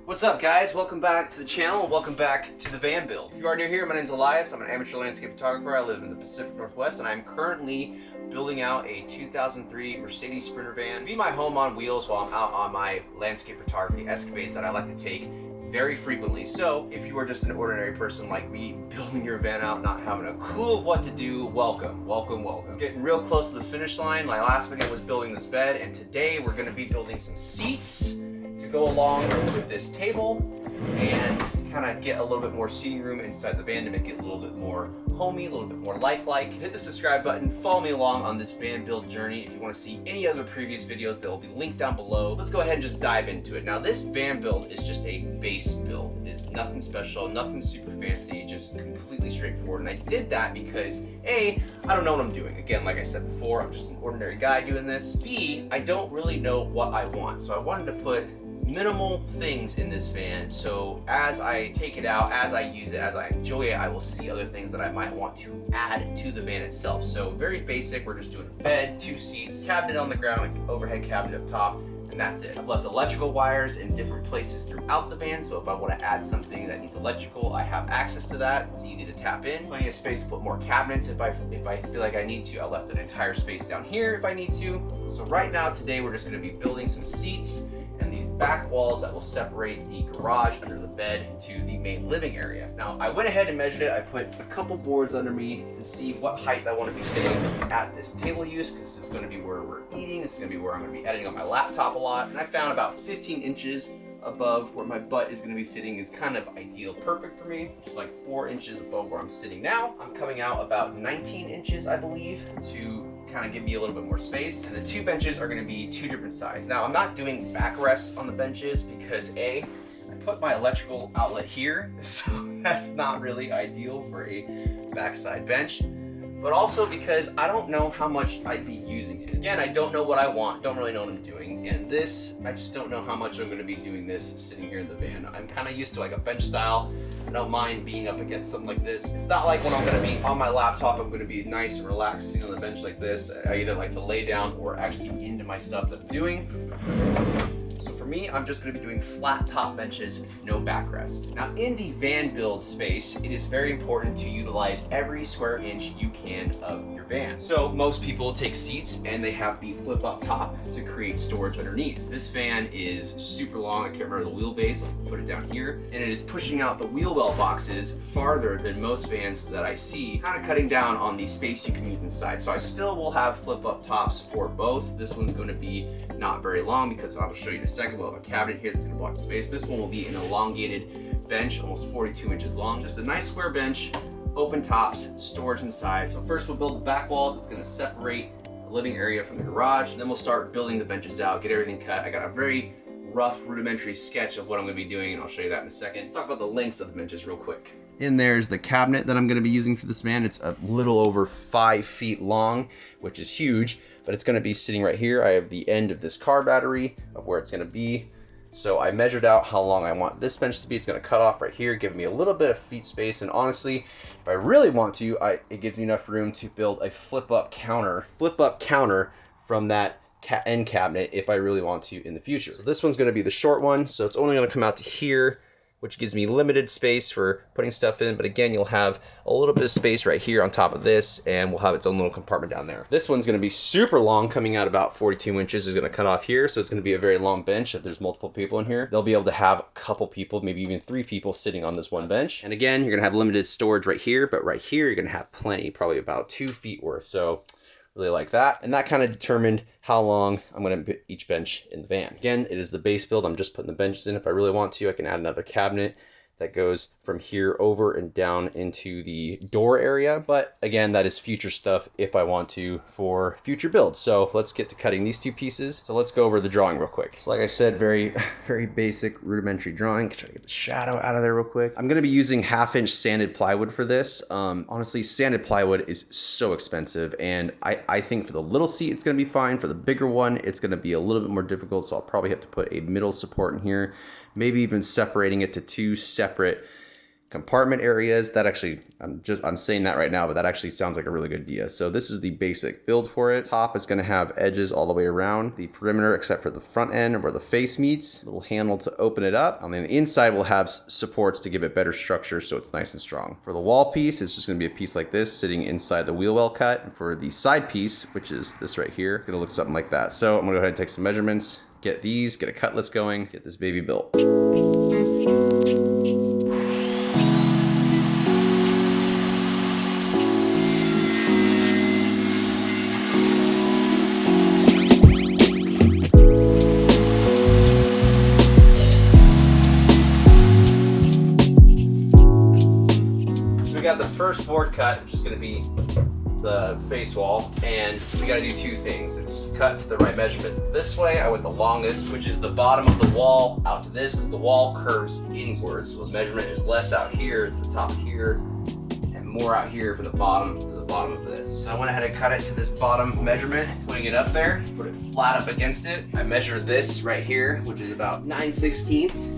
What's up, guys? Welcome back to the channel. Welcome back to the van build. If you are new here, my name is Elias. I'm an amateur landscape photographer. I live in the Pacific Northwest, and I'm currently building out a 2003 Mercedes Sprinter van to be my home on wheels while I'm out on my landscape photography escapades that I like to take very frequently. So if you are just an ordinary person like me, building your van out, not having a clue of what to do, welcome. Getting real close to the finish line. My last video was building this bed, and today we're going to be building some seats to go along with this table and kind of get a little bit more seating room inside the van to make it a little bit more homey, a little bit more lifelike. Hit the subscribe button, follow me along on this van build journey. If you want to see any other previous videos, they'll be linked down below. Let's go ahead and just dive into it. Now, this van build is just a base build. It's nothing special, nothing super fancy, just completely straightforward. And I did that because A, I don't know what I'm doing. Again, like I said before, I'm just an ordinary guy doing this. B, I don't really know what I want. So I wanted to put minimal things in this van, so as I take it out, as I use it, as I enjoy it, I will see other things that I might want to add to the van itself. So very basic, we're just doing a bed, 2 seats, cabinet on the ground, overhead cabinet up top, and that's it. I've left electrical wires in different places throughout the van, so if I want to add something that needs electrical, I have access to that. It's easy to tap in. Plenty of space to put more cabinets if I feel like I need to. I left an entire space down here if I need to. So right now, today, we're just going to be building some seats and these back walls that will separate the garage under the bed to the main living area. Now, I went ahead and measured it. I put a couple boards under me to see what height I want to be sitting at this table use, because this is going to be where we're eating. This is going to be where I'm going to be editing on my laptop a lot. And I found about 15 inches above where my butt is going to be sitting is kind of ideal, perfect for me, which is like 4 inches above where I'm sitting now. I'm coming out about 19 inches, I believe, to kind of give me a little bit more space. And the 2 benches are going to be 2 different sides. Now, I'm not doing backrests on the benches because A, I put my electrical outlet here, so that's not really ideal for a backside bench, but also because I don't know how much I'd be using it. Again, I don't know what I want, don't really know what I'm doing, and this, I just don't know how much I'm going to be doing this sitting here in the van. I'm kind of used to like a bench style. I don't mind being up against something like this. It's not like when I'm going to be on my laptop, I'm going to be nice and relaxed sitting on the bench like this. I either like to lay down or actually into my stuff that I'm doing. So for me, I'm just going to be doing flat top benches, no backrest. Now, in the van build space, it is very important to utilize every square inch you can of your van. So most people take seats and they have the flip up top to create storage underneath. This van is super long. I can't remember the wheelbase. I'll put it down here. And it is pushing out the wheel well boxes farther than most vans that I see, kind of cutting down on the space you can use inside. So I still will have flip up tops for both. This one's going to be not very long because I will show you in a second. We'll have a cabinet here that's going to block the space. This one will be an elongated bench, almost 42 inches long. Just a nice square bench, open tops, storage inside. So first we'll build the back walls. It's going to separate the living area from the garage. Then we'll start building the benches out, get everything cut. I got a very rough rudimentary sketch of what I'm going to be doing, and I'll show you that in a second. Let's talk about the lengths of the benches real quick. In there's the cabinet that I'm going to be using for this van. It's a little over 5 feet long, which is huge, but it's going to be sitting right here. I have the end of this car battery of where it's going to be. So I measured out how long I want this bench to be. It's going to cut off right here, giving me a little bit of feet space. And honestly, if I really want to, it gives me enough room to build a flip up counter from that end cabinet if I really want to in the future. So this one's going to be the short one. So it's only going to come out to here, which gives me limited space for putting stuff in. But again, you'll have a little bit of space right here on top of this, and we'll have its own little compartment down there. This one's gonna be super long, coming out about 42 inches, is gonna cut off here. So it's gonna be a very long bench. If there's multiple people in here, they'll be able to have a couple people, maybe even 3 people sitting on this one bench. And again, you're gonna have limited storage right here, but right here, you're gonna have plenty, probably about 2 feet worth. So really like that. And that kind of determined how long I'm going to put each bench in the van. Again, it is the base build. I'm just putting the benches in. If I really want to, I can add another cabinet that goes from here over and down into the door area. But again, that is future stuff if I want to for future builds. So let's get to cutting these 2 pieces. So let's go over the drawing real quick. So like I said, very basic rudimentary drawing. Try to get the shadow out of there real quick. I'm gonna be using 1/2-inch sanded plywood for this. Honestly, sanded plywood is so expensive, and I think for the little seat, it's gonna be fine. For the bigger one, it's gonna be a little bit more difficult. So I'll probably have to put a middle support in here, maybe even separating it to 2 separate compartment areas. That actually, I'm saying that right now, but that actually sounds like a really good idea. So this is the basic build for it. Top is going to have edges all the way around the perimeter except for the front end where the face meets. Little handle to open it up. On the inside we'll have supports to give it better structure so it's nice and strong. For the wall piece, it's just going to be a piece like this sitting inside the wheel well cut. And for the side piece, which is this right here, it's going to look something like that. So I'm going to go ahead and take some measurements, get a cut list going, get this baby built. Got the first board cut, which is going to be the face wall, and we got to do two things. It's cut to the right measurement this way. I went the longest, which is the bottom of the wall, out to this, because the wall curves inwards. So the measurement is less out here to the top here, and more out here for the bottom to the bottom of this. So I went ahead and cut it to this bottom measurement, putting it up there, put it flat up against it. I measured this right here, which is about 9/16.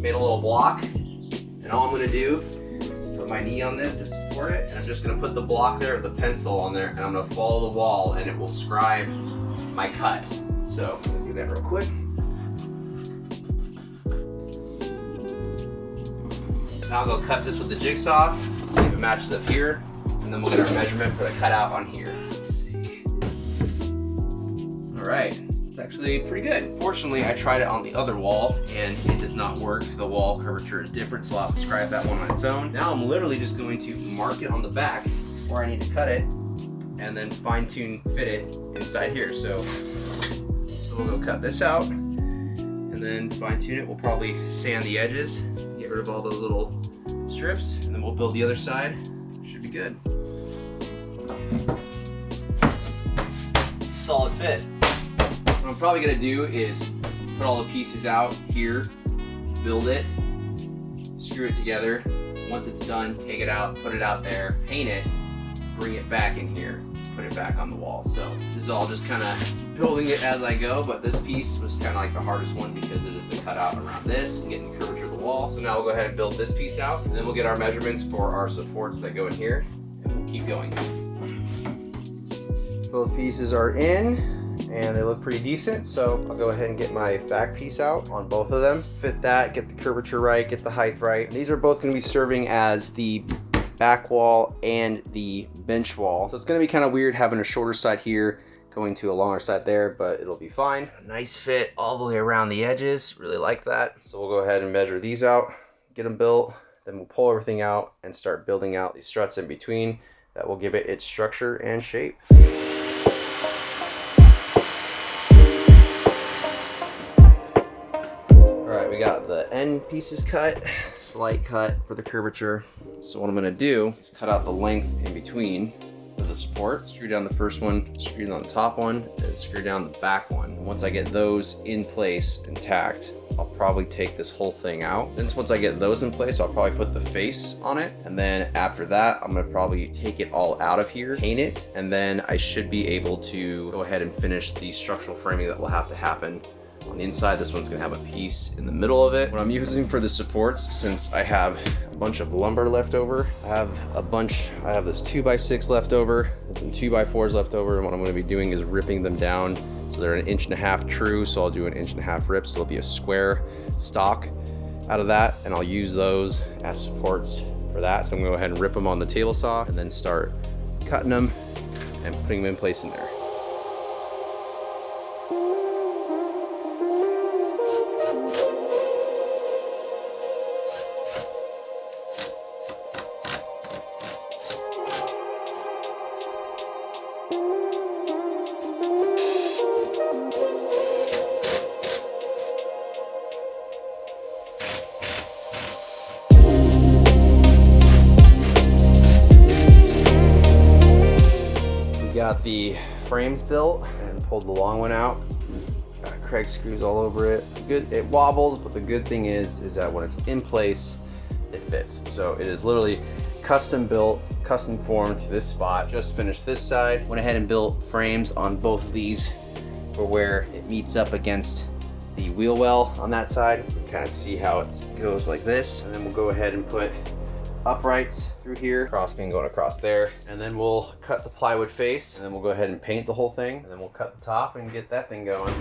Made a little block, and all I'm going to do is put my knee on this to support it, and I'm just going to put the block there, the pencil on there, and I'm going to follow the wall, and it will scribe my cut. So I'm going to do that real quick. Now I'll go cut this with the jigsaw, see if it matches up here, and then we'll get our measurement for the cutout on here. Let's see. All right. Actually pretty good. Fortunately, I tried it on the other wall and it does not work. The wall curvature is different, so I'll describe that one on its own. Now I'm literally just going to mark it on the back where I need to cut it and then fine tune fit it inside here. So we'll go cut this out and then fine tune it. We'll probably sand the edges, get rid of all those little strips, and then we'll build the other side. Should be good. Solid fit. What I'm probably gonna do is put all the pieces out here, build it, screw it together. Once it's done, take it out, put it out there, paint it, bring it back in here, put it back on the wall. So this is all just kind of building it as I go, but this piece was kind of like the hardest one because it is the cutout around this and getting the curvature of the wall. So now we'll go ahead and build this piece out, and then we'll get our measurements for our supports that go in here, and we'll keep going. Both pieces are in, and they look pretty decent, so I'll go ahead and get my back piece out on both of them. Fit that, get the curvature right, get the height right. These are both going to be serving as the back wall and the bench wall. So it's going to be kind of weird having a shorter side here going to a longer side there, but it'll be fine. A nice fit all the way around the edges. Really like that. So we'll go ahead and measure these out, get them built, then we'll pull everything out and start building out these struts in between. That will give it its structure and shape. We got the end pieces cut, slight cut for the curvature. So what I'm gonna do is cut out the length in between of the support, screw down the first one, screw down the top one, and screw down the back one. And once I get those in place intact, I'll probably take this whole thing out. Then once I get those in place, I'll probably put the face on it. And then after that, I'm gonna probably take it all out of here, paint it, and then I should be able to go ahead and finish the structural framing that will have to happen on the inside. This one's gonna have a piece in the middle of it. What I'm using for the supports, since I have a bunch of lumber left over, I have this 2x6 left over and some 2x4s left over, and what I'm gonna be doing is ripping them down so they're 1.5 inch true. So I'll do 1.5 inch rip, so it'll be a square stock out of that, and I'll use those as supports for that. So I'm gonna go ahead and rip them on the table saw and then start cutting them and putting them in place in there. Got the frames built and pulled the long one out. Got Craig screws all over it. It wobbles, but the good thing is that when it's in place, it fits. So it is literally custom built, custom formed to this spot. Just finished this side. Went ahead and built frames on both of these for where it meets up against the wheel well on that side. kind of see how it goes like this. And then we'll go ahead and put uprights through here, crossbeam going across there, and then we'll cut the plywood face, and then we'll go ahead and paint the whole thing, and then we'll cut the top and get that thing going.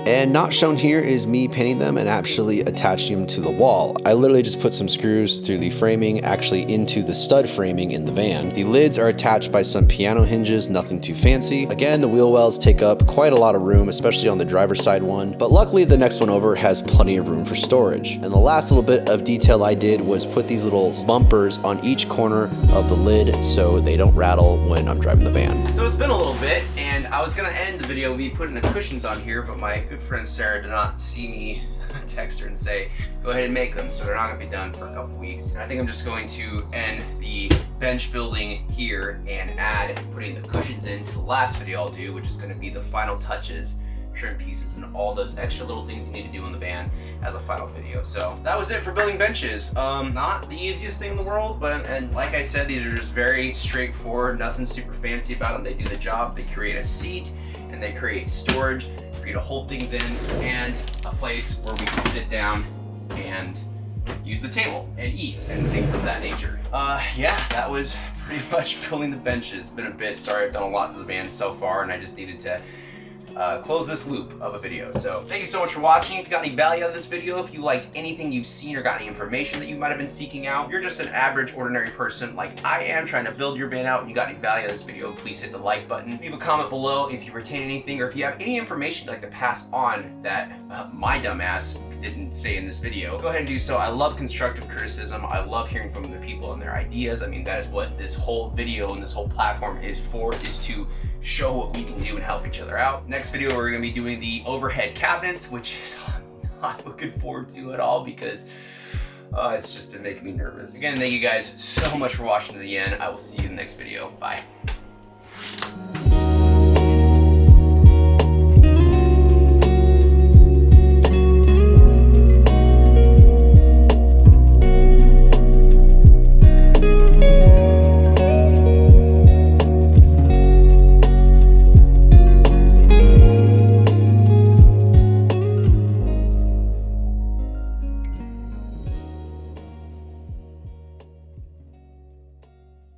And not shown here is me painting them and actually attaching them to the wall. I literally just put some screws through the framing actually into the stud framing in the van. The lids are attached by some piano hinges, nothing too fancy. Again, the wheel wells take up quite a lot of room, especially on the driver's side one, but luckily the next one over has plenty of room for storage. And the last little bit of detail I did was put these little bumpers on each corner of the lid so they don't rattle when I'm driving the van. So it's been a little bit, and I was gonna end the video with me putting the cushions on here, but my good friend Sarah did not see me text her and say, go ahead and make them, so they're not gonna be done for a couple weeks. And I think I'm just going to end the bench building here and add putting the cushions into the last video I'll do, which is gonna be the final touches, trim pieces, and all those extra little things you need to do in the van as a final video. So that was it for building benches. Not the easiest thing in the world, but and like I said, these are just very straightforward, nothing super fancy about them. They do the job. They create a seat and they create storage for you to hold things in and a place where we can sit down and use the table and eat and things of that nature. Yeah, that was pretty much building the benches. Been a bit, sorry I've done a lot to the van so far, and I just needed to close this loop of a video. So thank you so much for watching. If you got any value out of this video, if you liked anything you've seen or got any information that you might have been seeking out, if you're just an average ordinary person like I am trying to build your van out and you got any value out of this video, please hit the like button. Leave a comment below if you retain anything, or if you have any information you'd like to pass on that my dumbass didn't say in this video, go ahead and do so. I love constructive criticism. I love hearing from other people and their ideas. I mean, that is what this whole video and this whole platform is for, is to show what we can do and help each other out. Next video, we're gonna be doing the overhead cabinets, which is I'm not looking forward to at all because it's just been making me nervous. Again, thank you guys so much for watching to the end. I will see you in the next video. Bye.